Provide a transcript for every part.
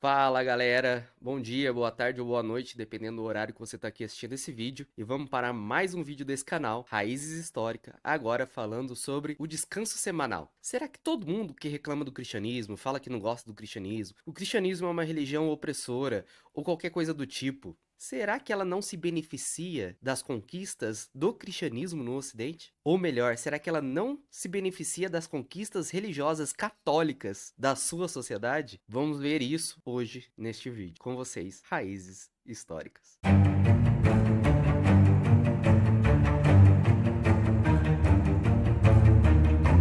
Fala galera, bom dia, boa tarde ou boa noite, dependendo do horário que você está aqui assistindo esse vídeo. E vamos para mais um vídeo desse canal, Raízes Histórica, agora falando sobre o descanso semanal. Será que todo mundo que reclama do cristianismo, fala que não gosta do cristianismo, o cristianismo é uma religião opressora ou qualquer coisa do tipo, será que ela não se beneficia das conquistas do cristianismo no Ocidente? Ou melhor, será que ela não se beneficia das conquistas religiosas católicas da sua sociedade? Vamos ver isso hoje neste vídeo. Com vocês, Raízes Históricas.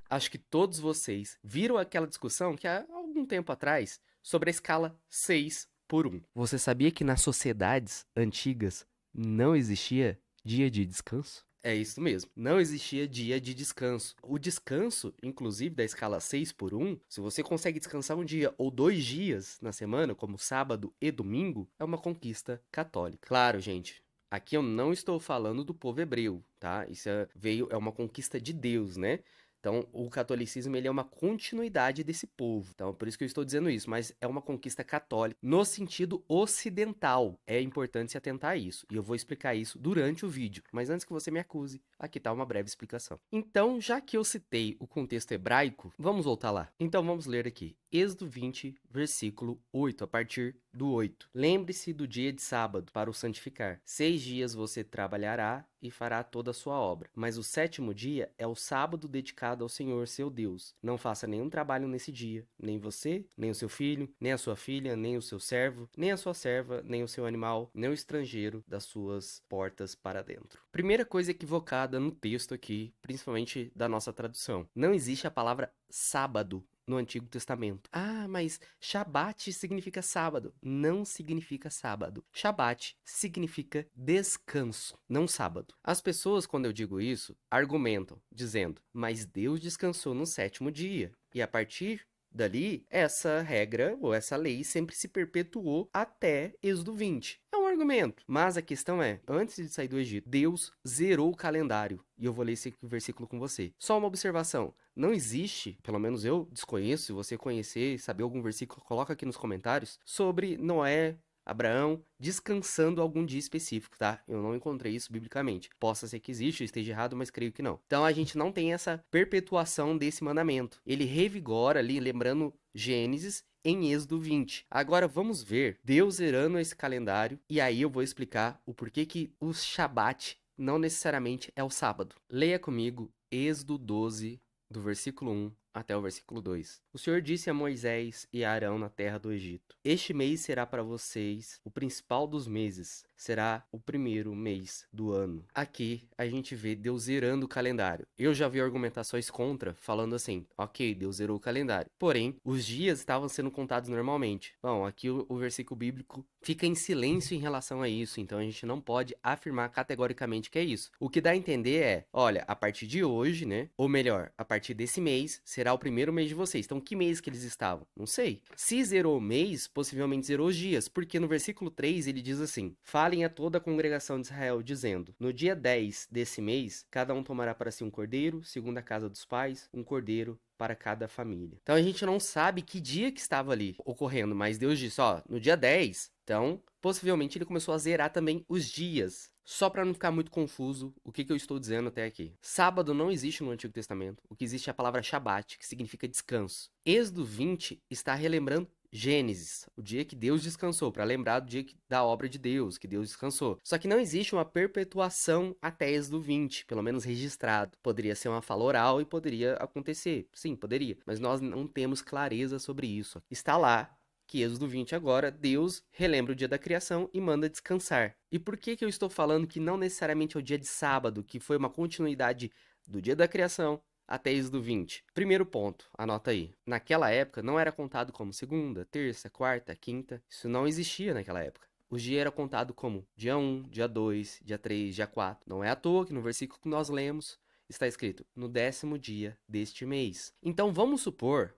Acho que todos vocês viram aquela discussão que há algum tempo atrás sobre a escala 6 por 1. Você sabia que nas sociedades antigas não existia dia de descanso? É isso mesmo, não existia dia de descanso. O descanso, inclusive da escala 6 por 1, se você consegue descansar um dia ou 2 dias na semana, como sábado e domingo, é uma conquista católica. Claro, gente, aqui eu não estou falando do povo hebreu, tá? Isso é uma conquista de Deus, né? Então, o catolicismo ele é uma continuidade desse povo. Então, por isso que eu estou dizendo isso, mas é uma conquista católica no sentido ocidental. É importante se atentar a isso, e eu vou explicar isso durante o vídeo. Mas antes que você me acuse, aqui está uma breve explicação. Então, já que eu citei o contexto hebraico, vamos voltar lá. Então, vamos ler aqui. Êxodo 20, versículo 8, a partir do 8. Lembre-se do dia de sábado para o santificar. 6 dias você trabalhará e fará toda a sua obra. Mas o 7º dia é o sábado dedicado ao Senhor, seu Deus. Não faça nenhum trabalho nesse dia, nem você, nem o seu filho, nem a sua filha, nem o seu servo, nem a sua serva, nem o seu animal, nem o estrangeiro das suas portas para dentro. Primeira coisa equivocada no texto aqui, principalmente da nossa tradução. Não existe a palavra sábado no Antigo Testamento. Ah, mas Shabat significa sábado. Não significa sábado. Shabat significa descanso, não sábado. As pessoas, quando eu digo isso, argumentam, dizendo, mas Deus descansou no 7º dia. E a partir dali, essa regra ou essa lei sempre se perpetuou até Êxodo 20. É um argumento, mas a questão é, antes de sair do Egito, Deus zerou o calendário. E eu vou ler esse versículo com você. Só uma observação, não existe, pelo menos eu desconheço, se você conhecer, saber algum versículo, coloca aqui nos comentários, sobre Noé, Abraão descansando algum dia específico, tá? Eu não encontrei isso biblicamente. Possa ser que existe, eu esteja errado, mas creio que não. Então a gente não tem essa perpetuação desse mandamento. Ele revigora ali, lembrando Gênesis, em Êxodo 20. Agora vamos ver Deus zerando esse calendário e aí eu vou explicar o porquê que o Shabat não necessariamente é o sábado. Leia comigo Êxodo 12, do versículo 1 até o versículo 2. O Senhor disse a Moisés e a Arão na terra do Egito: Este mês será para vocês o principal dos meses, será o primeiro mês do ano. Aqui a gente vê Deus zerando o calendário. Eu já vi argumentações contra, falando assim, ok, Deus zerou o calendário. Porém, os dias estavam sendo contados normalmente. Bom, aqui o versículo bíblico fica em silêncio em relação a isso, então a gente não pode afirmar categoricamente que é isso. O que dá a entender é, olha, a partir de hoje, né, ou melhor, a partir desse mês, será o primeiro mês de vocês. Então, que mês que eles estavam? Não sei. Se zerou o mês, possivelmente zerou os dias, porque no versículo 3 ele diz assim, falem a toda a congregação de Israel, dizendo, no dia 10 desse mês, cada um tomará para si um cordeiro, segundo a casa dos pais, um cordeiro para cada família. Então a gente não sabe que dia que estava ali ocorrendo, mas Deus disse, ó, no dia 10, então possivelmente ele começou a zerar também os dias. Só para não ficar muito confuso, o que eu estou dizendo até aqui? Sábado não existe no Antigo Testamento. O que existe é a palavra Shabat, que significa descanso. Êxodo 20 está relembrando Gênesis, o dia que Deus descansou, para lembrar do dia da obra de Deus, que Deus descansou. Só que não existe uma perpetuação até Êxodo 20, pelo menos registrado. Poderia ser uma fala oral e poderia acontecer. Sim, poderia. Mas nós não temos clareza sobre isso. Está lá que Êxodo 20 agora, Deus relembra o dia da criação e manda descansar. E por que eu estou falando que não necessariamente é o dia de sábado, que foi uma continuidade do dia da criação até Êxodo 20? Primeiro ponto, anota aí. Naquela época não era contado como segunda, terça, quarta, quinta. Isso não existia naquela época. O dia era contado como dia 1, dia 2, dia 3, dia 4. Não é à toa que no versículo que nós lemos está escrito no 10º dia deste mês. Então vamos supor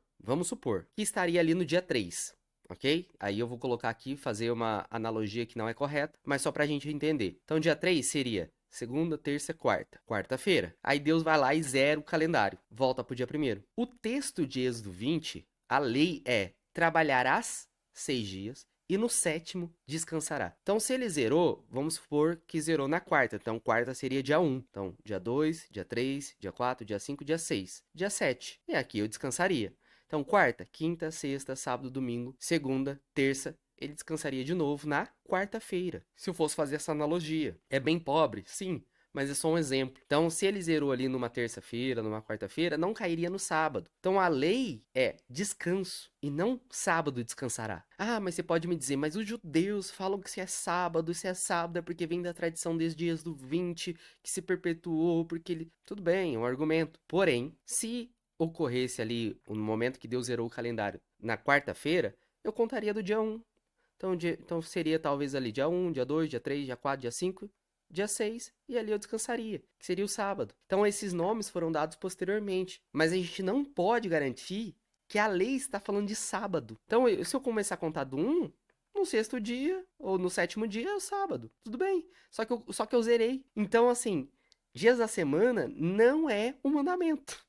que estaria ali no dia 3. Ok? Aí eu vou colocar aqui, fazer uma analogia que não é correta, mas só para a gente entender. Então, dia 3 seria segunda, terça, quarta. Quarta-feira. Aí Deus vai lá e zera o calendário. Volta para o dia 1º. O texto de Êxodo 20, a lei é: trabalharás 6 dias, e no 7º descansará. Então, se ele zerou, vamos supor que zerou na quarta. Então, quarta seria dia 1. Então, dia 2, dia 3, dia 4, dia 5, dia 6, dia 7. E aqui eu descansaria. Então, quarta, quinta, sexta, sábado, domingo, segunda, terça, ele descansaria de novo na quarta-feira. Se eu fosse fazer essa analogia. É bem pobre? Sim. Mas é só um exemplo. Então, se ele zerou ali numa terça-feira, numa quarta-feira, não cairia no sábado. Então, a lei é descanso e não sábado descansará. Ah, mas você pode me dizer, mas os judeus falam que se é sábado é porque vem da tradição desde dias do 20, que se perpetuou, porque ele... Tudo bem, é um argumento. Porém, se ocorresse ali, no momento que Deus zerou o calendário, na quarta-feira, eu contaria do dia 1. Então seria talvez ali dia 1, dia 2, dia 3, dia 4, dia 5, dia 6, e ali eu descansaria, que seria o sábado. Então esses nomes foram dados posteriormente, mas a gente não pode garantir que a lei está falando de sábado. Então, se eu começar a contar do 1, no 6º dia ou no 7º dia é o sábado. Tudo bem. Só que eu zerei. Então, assim, dias da semana não é um mandamento.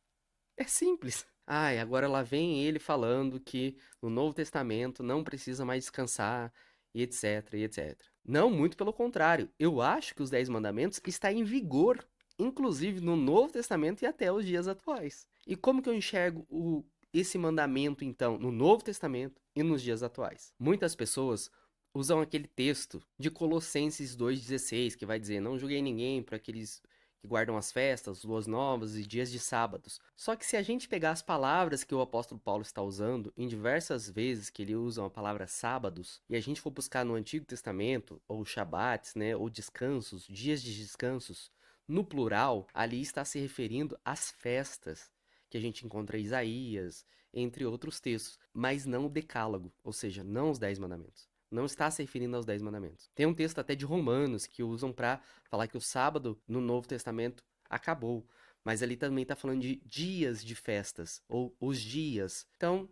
É simples. Ah, e agora lá vem ele falando que no Novo Testamento não precisa mais descansar, e etc, e etc. Não, muito pelo contrário. Eu acho que os 10 mandamentos estão em vigor, inclusive no Novo Testamento e até os dias atuais. E como que eu enxergo esse mandamento, então, no Novo Testamento e nos dias atuais? Muitas pessoas usam aquele texto de Colossenses 2,16, que vai dizer, não julguei ninguém por aqueles que guardam as festas, luas novas e dias de sábados. Só que se a gente pegar as palavras que o apóstolo Paulo está usando, em diversas vezes que ele usa a palavra sábados, e a gente for buscar no Antigo Testamento, ou Shabbats, né, ou descansos, dias de descansos, no plural, ali está se referindo às festas que a gente encontra em Isaías, entre outros textos, mas não o decálogo, ou seja, não os 10 mandamentos. Não está se referindo aos 10 mandamentos. Tem um texto até de Romanos que usam para falar que o sábado no Novo Testamento acabou. Mas ali também está falando de dias de festas, ou os dias. Então,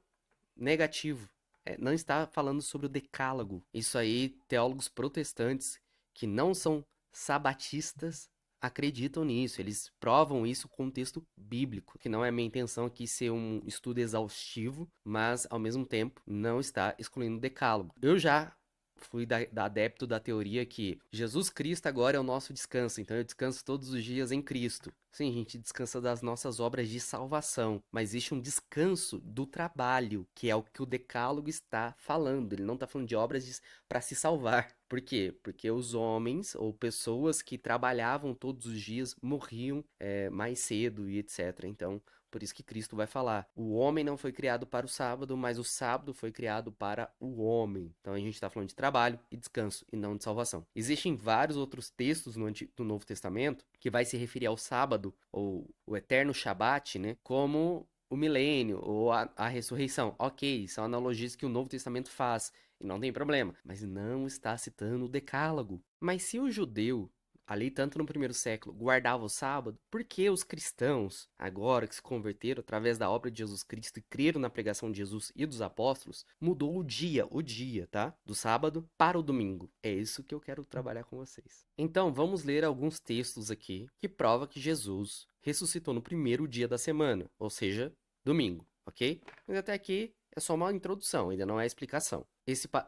negativo. Não está falando sobre o decálogo. Isso aí, teólogos protestantes que não são sabatistas acreditam nisso. Eles provam isso com um texto bíblico, que não é minha intenção aqui ser um estudo exaustivo, mas ao mesmo tempo não está excluindo o decálogo. Eu já fui da adepto da teoria que Jesus Cristo agora é o nosso descanso, então eu descanso todos os dias em Cristo. Sim, a gente descansa das nossas obras de salvação, mas existe um descanso do trabalho, que é o que o decálogo está falando. Ele não está falando de obras para se salvar. Por quê? Porque os homens ou pessoas que trabalhavam todos os dias morriam mais cedo e etc. Então, por isso que Cristo vai falar: o homem não foi criado para o sábado, mas o sábado foi criado para o homem. Então a gente está falando de trabalho e descanso e não de salvação. Existem vários outros textos do Novo Testamento que vai se referir ao sábado ou o eterno Shabat, né, como o milênio ou a ressurreição. Ok, são analogias que o Novo Testamento faz e não tem problema, mas não está citando o decálogo. Mas se o judeu ali, tanto no primeiro século, guardava o sábado, por que os cristãos, agora que se converteram através da obra de Jesus Cristo e creram na pregação de Jesus e dos apóstolos, mudou o dia, tá? Do sábado para o domingo. É isso que eu quero trabalhar com vocês. Então, vamos ler alguns textos aqui que provam que Jesus ressuscitou no primeiro dia da semana, ou seja, domingo, ok? Mas até aqui é só uma introdução, ainda não é explicação.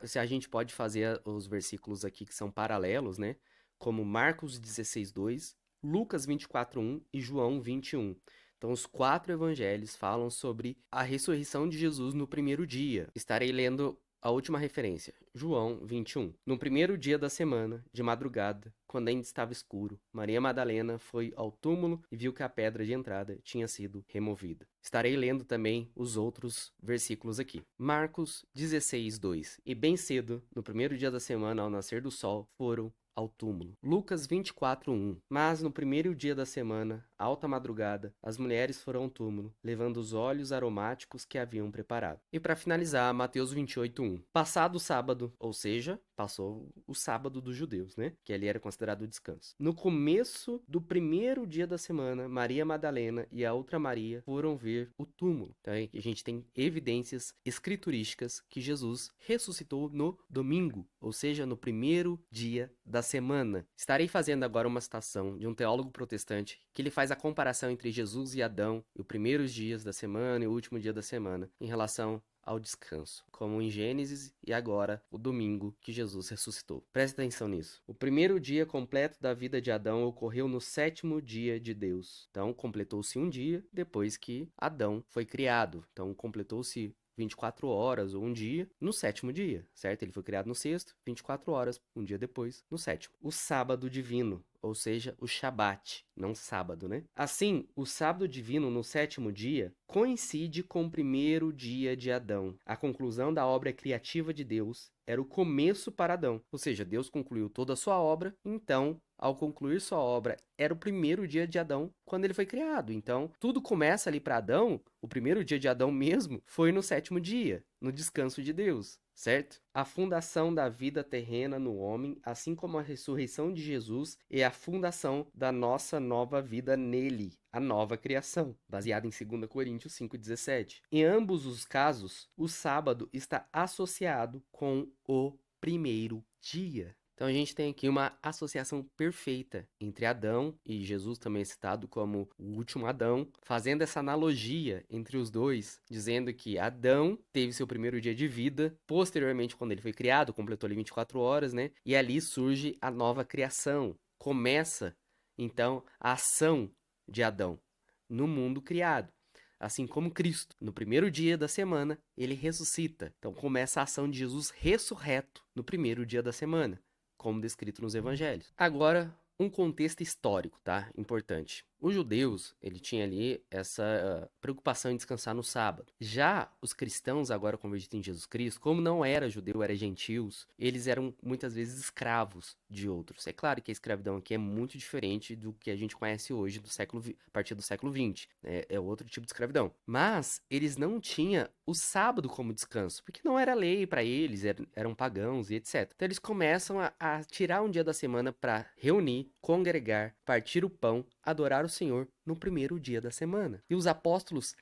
Se a gente pode fazer os versículos aqui que são paralelos, né? Como Marcos 16:2, Lucas 24:1 e João 21. Então, os 4 evangelhos falam sobre a ressurreição de Jesus no primeiro dia. Estarei lendo a última referência, João 21. No primeiro dia da semana, de madrugada, quando ainda estava escuro, Maria Madalena foi ao túmulo e viu que a pedra de entrada tinha sido removida. Estarei lendo também os outros versículos aqui. Marcos 16:2. E bem cedo, no primeiro dia da semana, ao nascer do sol, foram ao túmulo. Lucas 24:1. Mas no primeiro dia da semana, alta madrugada, as mulheres foram ao túmulo, levando os óleos aromáticos que haviam preparado. E para finalizar, Mateus 28:1. Passado o sábado, ou seja, passou o sábado dos judeus, né? Que ali era considerado o descanso. No começo do primeiro dia da semana, Maria Madalena e a outra Maria foram ver o túmulo. Então a gente tem evidências escriturísticas que Jesus ressuscitou no domingo, ou seja, no primeiro dia da semana. Estarei fazendo agora uma citação de um teólogo protestante que ele faz a comparação entre Jesus e Adão, e os primeiros dias da semana e o último dia da semana, em relação ao descanso, como em Gênesis e agora o domingo que Jesus ressuscitou. Preste atenção nisso. O primeiro dia completo da vida de Adão ocorreu no 7º dia de Deus. Então, completou-se um dia depois que Adão foi criado. Então, completou-se 24 horas ou um dia no 7º dia, certo? Ele foi criado no 6º, 24 horas, um dia depois, no 7º. O sábado divino, ou seja, o Shabat, não sábado, né? Assim, o sábado divino no 7º dia coincide com o primeiro dia de Adão. A conclusão da obra criativa de Deus era o começo para Adão, ou seja, Deus concluiu toda a sua obra, então, ao concluir sua obra, era o primeiro dia de Adão quando ele foi criado. Então, tudo começa ali para Adão, o primeiro dia de Adão mesmo, foi no 7º dia, no descanso de Deus, certo? A fundação da vida terrena no homem, assim como a ressurreição de Jesus, é a fundação da nossa nova vida nele, a nova criação, baseada em 2 Coríntios 5,17. Em ambos os casos, o sábado está associado com o primeiro dia. Então a gente tem aqui uma associação perfeita entre Adão e Jesus, também é citado como o último Adão, fazendo essa analogia entre os dois, dizendo que Adão teve seu primeiro dia de vida, posteriormente, quando ele foi criado, completou ali 24 horas, né? E ali surge a nova criação. Começa, então, a ação de Adão no mundo criado. Assim como Cristo, no primeiro dia da semana, ele ressuscita. Então começa a ação de Jesus ressurreto no primeiro dia da semana, como descrito nos evangelhos. Agora, um contexto histórico, tá? Importante. Os judeus, ele tinha ali essa preocupação em descansar no sábado. Já os cristãos, agora convertidos em Jesus Cristo, como não era judeu, era gentios, eles eram muitas vezes escravos de outros. É claro que a escravidão aqui é muito diferente do que a gente conhece hoje, a partir do século XX. É outro tipo de escravidão. Mas eles não tinham o sábado como descanso, porque não era lei para eles, eram pagãos e etc. Então eles começam a tirar um dia da semana para reunir, congregar, partir o pão, adorar o Senhor no primeiro dia da semana. E os apóstolos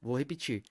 vou repetir,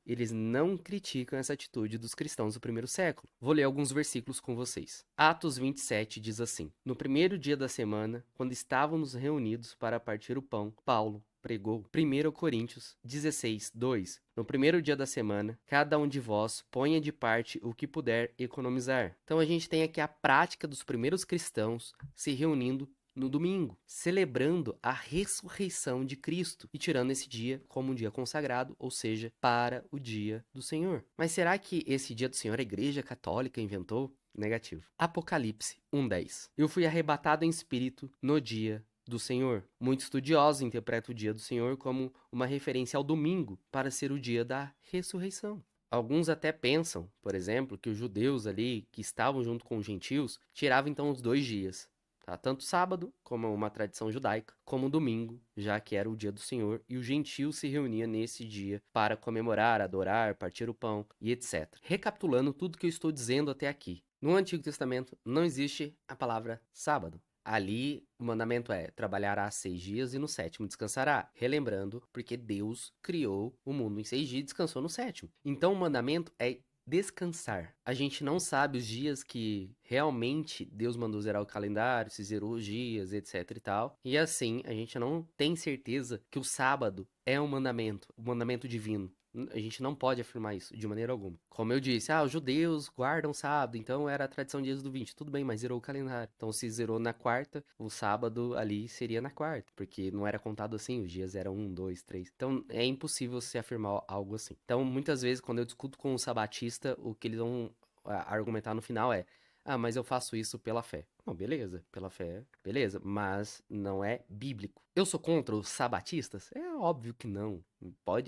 eles não criticam essa atitude dos cristãos do primeiro século. Vou ler alguns versículos com vocês. Atos 27 diz assim: No primeiro dia da semana, quando estávamos reunidos para partir o pão, Paulo pregou 1 Coríntios 16, 2. No primeiro dia da semana, cada um de vós ponha de parte o que puder economizar. Então a gente tem aqui a prática dos primeiros cristãos se reunindo no domingo, celebrando a ressurreição de Cristo e tirando esse dia como um dia consagrado, ou seja, para o dia do Senhor. Mas será que esse dia do Senhor a Igreja Católica inventou? Negativo. Apocalipse 1:10. Eu fui arrebatado em espírito no dia do Senhor. Muitos estudiosos interpretam o dia do Senhor como uma referência ao domingo para ser o dia da ressurreição. Alguns até pensam, por exemplo, que os judeus ali, que estavam junto com os gentios, tiravam então os 2 dias. Tá? Tanto sábado, como é uma tradição judaica, como domingo, já que era o dia do Senhor, e o gentio se reunia nesse dia para comemorar, adorar, partir o pão e etc. Recapitulando tudo que eu estou dizendo até aqui. No Antigo Testamento não existe a palavra sábado. Ali, o mandamento é: trabalhará 6 dias e no 7º descansará. Relembrando, porque Deus criou o mundo em 6 dias e descansou no 7º. Então, o mandamento é descansar. A gente não sabe os dias que realmente Deus mandou zerar o calendário, se zerou os dias, etc e tal. E assim, a gente não tem certeza que o sábado é um mandamento divino. A gente não pode afirmar isso de maneira alguma. Como eu disse, os judeus guardam sábado, então era a tradição de Êxodo 20. Tudo bem, mas zerou o calendário. Então se zerou na quarta, o sábado ali seria na quarta, porque não era contado assim, os dias eram 1, 2, 3. Então é impossível se afirmar algo assim. Então muitas vezes quando eu discuto com o sabatista, o que eles vão argumentar no final é: mas eu faço isso pela fé. Não, beleza, pela fé, beleza, mas não é bíblico. Eu sou contra os sabatistas? É óbvio que não.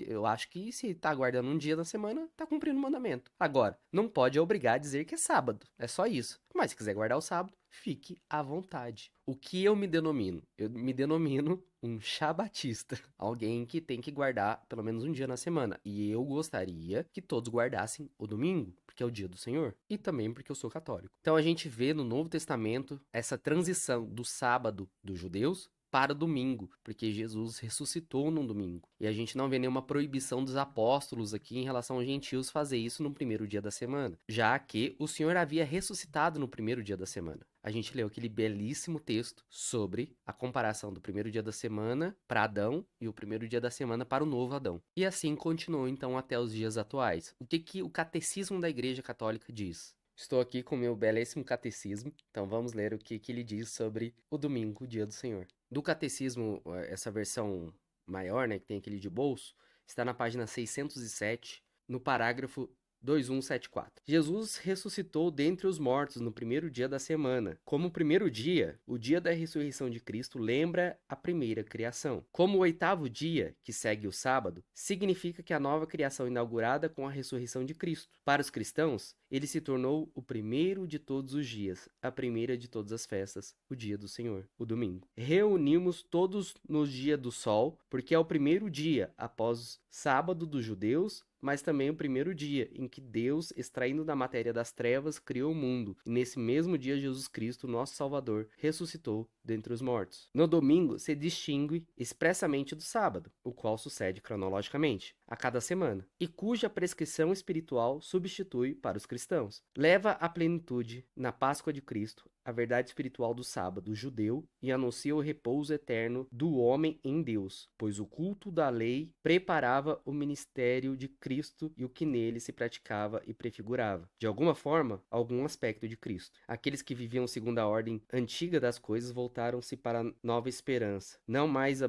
Eu acho que se tá guardando um dia da semana, tá cumprindo o mandamento. Agora, não pode obrigar a dizer que é sábado. É só isso. Mas se quiser guardar o sábado, fique à vontade. O que eu me denomino? Eu me denomino um shabatista. Alguém que tem que guardar pelo menos um dia na semana. E eu gostaria que todos guardassem o domingo, porque é o dia do Senhor. E também porque eu sou católico. Então a gente vê no Novo Testamento essa transição do sábado dos judeus para domingo, porque Jesus ressuscitou no domingo. E a gente não vê nenhuma proibição dos apóstolos aqui em relação aos gentios fazer isso no primeiro dia da semana, já que o Senhor havia ressuscitado no primeiro dia da semana. A gente leu aquele belíssimo texto sobre a comparação do primeiro dia da semana para Adão e o primeiro dia da semana para o novo Adão. E assim continuou então até os dias atuais. O que o Catecismo da Igreja Católica diz? Estou aqui com o meu belíssimo catecismo, então vamos ler o que ele diz sobre o domingo, o dia do Senhor. Do catecismo, essa versão maior, né, que tem aquele de bolso, está na página 607, no parágrafo 2174. Jesus ressuscitou dentre os mortos no primeiro dia da semana. Como o primeiro dia, o dia da ressurreição de Cristo lembra a primeira criação. Como o oitavo dia, que segue o sábado, significa que a nova criação inaugurada com a ressurreição de Cristo. Para os cristãos, ele se tornou o primeiro de todos os dias, a primeira de todas as festas, o dia do Senhor, o domingo. Reunimos todos no dia do sol, porque é o primeiro dia após o sábado dos judeus, mas também o primeiro dia em que Deus, extraindo da matéria das trevas, criou o mundo. E nesse mesmo dia, Jesus Cristo, nosso Salvador, ressuscitou dentre os mortos. No domingo, se distingue expressamente do sábado, o qual sucede cronologicamente, a cada semana, e cuja prescrição espiritual substitui para os cristãos. Leva à plenitude, na Páscoa de Cristo, a verdade espiritual do sábado judeu e anuncia o repouso eterno do homem em Deus, pois o culto da lei preparava o ministério de Cristo e o que nele se praticava e prefigurava, de alguma forma, algum aspecto de Cristo. Aqueles que viviam segundo a ordem antiga das coisas voltaram-se para a nova esperança, não mais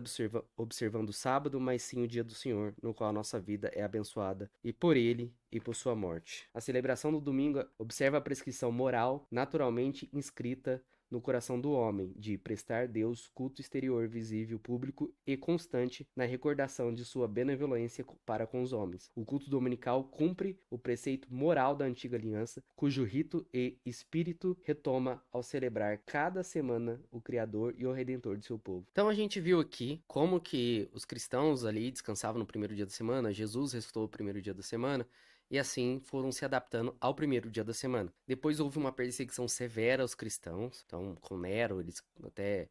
observando o sábado, mas sim o dia do Senhor, no qual a nossa vida é abençoada, e por ele e por sua morte. A celebração do domingo observa a prescrição moral naturalmente inscrita no coração do homem, de prestar a Deus culto exterior, visível, público e constante na recordação de sua benevolência para com os homens. O culto dominical cumpre o preceito moral da antiga aliança, cujo rito e espírito retoma ao celebrar cada semana o Criador e o Redentor de seu povo. Então a gente viu aqui como que os cristãos ali descansavam no primeiro dia da semana, Jesus ressuscitou no primeiro dia da semana, e assim foram se adaptando ao primeiro dia da semana. Depois houve uma perseguição severa aos cristãos, então com Nero, eles até...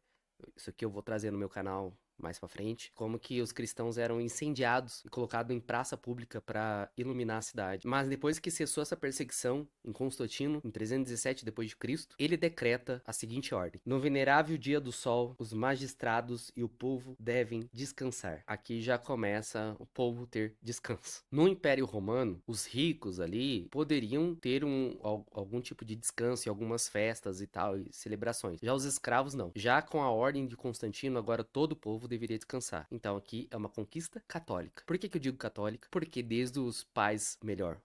Isso aqui eu vou trazer no meu canal mais pra frente, como que os cristãos eram incendiados e colocados em praça pública para iluminar a cidade. Mas depois que cessou essa perseguição em Constantino, em 317 depois de Cristo, ele decreta a seguinte ordem: no venerável dia do sol, os magistrados e o povo devem descansar. Aqui já começa o povo ter descanso. No Império Romano, os ricos ali poderiam ter algum tipo de descanso e algumas festas e tal, e celebrações. Já os escravos não. Já com a ordem de Constantino, agora todo o povo deveria descansar. Então aqui é uma conquista católica. Por que eu digo católica? Porque desde os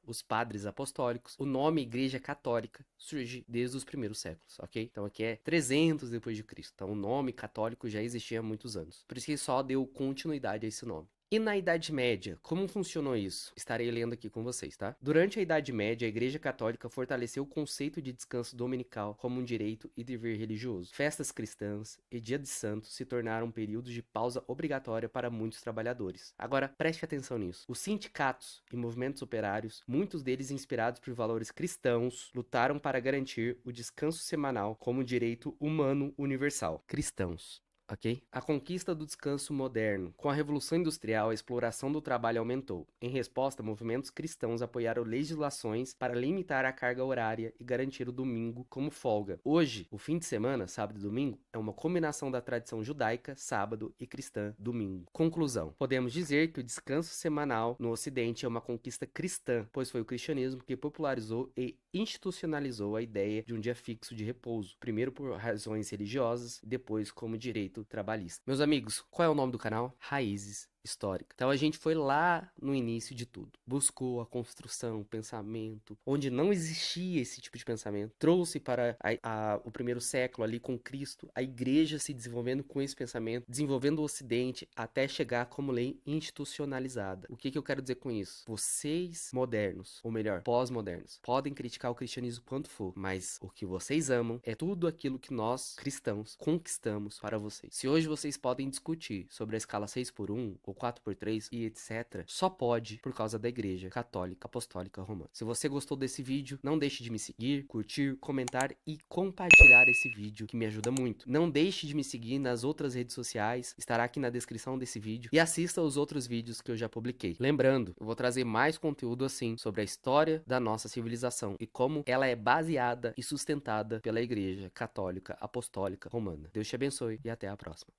os padres apostólicos, o nome Igreja Católica surge desde os primeiros séculos, ok? Então aqui é 300 depois de Cristo. Então o nome católico já existia há muitos anos. Por isso que só deu continuidade a esse nome. E na Idade Média, como funcionou isso? Estarei lendo aqui com vocês, tá? Durante a Idade Média, a Igreja Católica fortaleceu o conceito de descanso dominical como um direito e dever religioso. Festas cristãs e Dia de Santos se tornaram períodos de pausa obrigatória para muitos trabalhadores. Agora, preste atenção nisso. Os sindicatos e movimentos operários, muitos deles inspirados por valores cristãos, lutaram para garantir o descanso semanal como um direito humano universal. Cristãos. Ok? A conquista do descanso moderno. Com a Revolução Industrial, a exploração do trabalho aumentou. Em resposta, movimentos cristãos apoiaram legislações para limitar a carga horária e garantir o domingo como folga. Hoje, o fim de semana, sábado e domingo, é uma combinação da tradição judaica, sábado, e cristã, domingo. Conclusão. Podemos dizer que o descanso semanal no Ocidente é uma conquista cristã, pois foi o cristianismo que popularizou e institucionalizou a ideia de um dia fixo de repouso, primeiro por razões religiosas, depois como direito trabalhista. Meus amigos, qual é o nome do canal? Raízes Histórica. Então a gente foi lá no início de tudo. Buscou a construção, o pensamento, onde não existia esse tipo de pensamento. Trouxe para o primeiro século ali com Cristo, a igreja se desenvolvendo com esse pensamento, desenvolvendo o Ocidente até chegar como lei institucionalizada. O que eu quero dizer com isso? Vocês modernos, ou melhor, pós-modernos, podem criticar o cristianismo quanto for, mas o que vocês amam é tudo aquilo que nós, cristãos, conquistamos para vocês. Se hoje vocês podem discutir sobre a escala 6 por 1 ou 4x3 e etc. só pode por causa da Igreja Católica Apostólica Romana. Se você gostou desse vídeo, não deixe de me seguir, curtir, comentar e compartilhar esse vídeo, que me ajuda muito. Não deixe de me seguir nas outras redes sociais, estará aqui na descrição desse vídeo, e assista os outros vídeos que eu já publiquei. Lembrando, eu vou trazer mais conteúdo assim sobre a história da nossa civilização e como ela é baseada e sustentada pela Igreja Católica Apostólica Romana. Deus te abençoe e até a próxima.